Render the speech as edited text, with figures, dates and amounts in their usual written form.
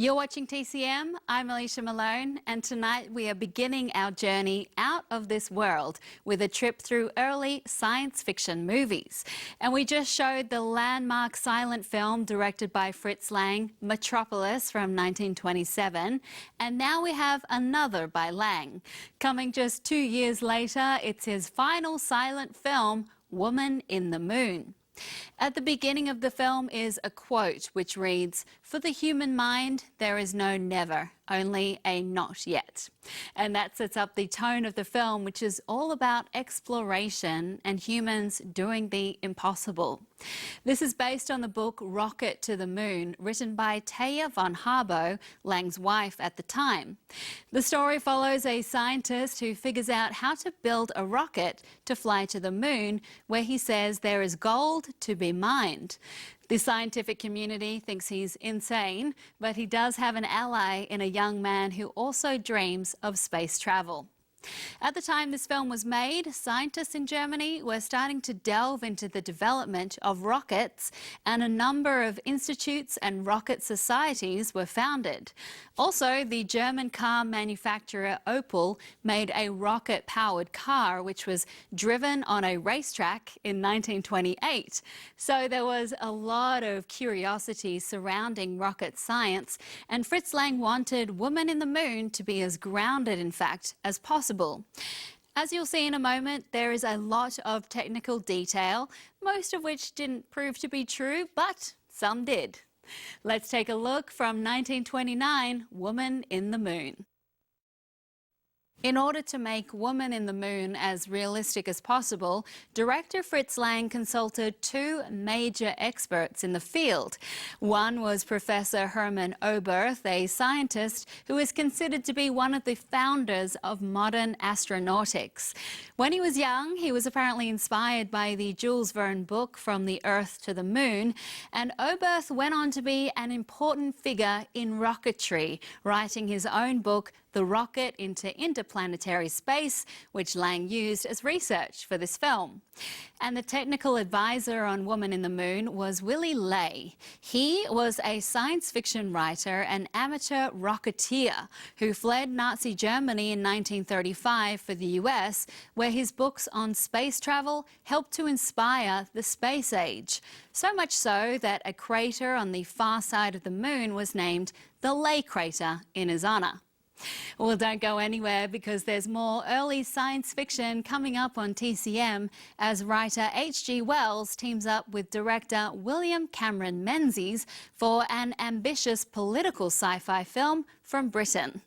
You're watching TCM, I'm Alicia Malone, and tonight we are beginning our journey out of this world with a trip through early science fiction movies. And we just showed the landmark silent film directed by Fritz Lang, Metropolis from 1927, and now we have another by Lang. Coming just 2 years later, it's his final silent film, Woman in the Moon. At the beginning of the film is a quote which reads, "For the human mind, there is no never, only a not yet." And that sets up the tone of the film, which is all about exploration and humans doing the impossible. This is based on the book Rocket to the Moon, written by Taya von Harbo, Lang's wife at the time. The story follows a scientist who figures out how to build a rocket to fly to the moon, where he says there is gold to be mined. The scientific community thinks he's insane, but he does have an ally in a young man who also dreams of space travel. At the time this film was made, scientists in Germany were starting to delve into the development of rockets, and a number of institutes and rocket societies were founded. Also, the German car manufacturer Opel made a rocket-powered car which was driven on a racetrack in 1928. So there was a lot of curiosity surrounding rocket science, and Fritz Lang wanted Woman in the Moon to be as grounded, in fact, as possible. As you'll see in a moment, there is a lot of technical detail, most of which didn't prove to be true, but some did. Let's take a look from 1929, Woman in the Moon. In order to make Woman in the Moon as realistic as possible, director Fritz Lang consulted two major experts in the field. One was Professor Hermann Oberth, a scientist who is considered to be one of the founders of modern astronautics. When he was young, he was apparently inspired by the Jules Verne book From the Earth to the Moon, and Oberth went on to be an important figure in rocketry, writing his own book, The Rocket into Interplanetary Space, which Lang used as research for this film. And the technical advisor on Woman in the Moon was Willy Ley. He was a science fiction writer and amateur rocketeer who fled Nazi Germany in 1935 for the US, where his books on space travel helped to inspire the space age. So much so that a crater on the far side of the moon was named the Ley crater in his honor. Well, don't go anywhere, because there's more early science fiction coming up on TCM as writer H.G. Wells teams up with director William Cameron Menzies for an ambitious political sci-fi film from Britain.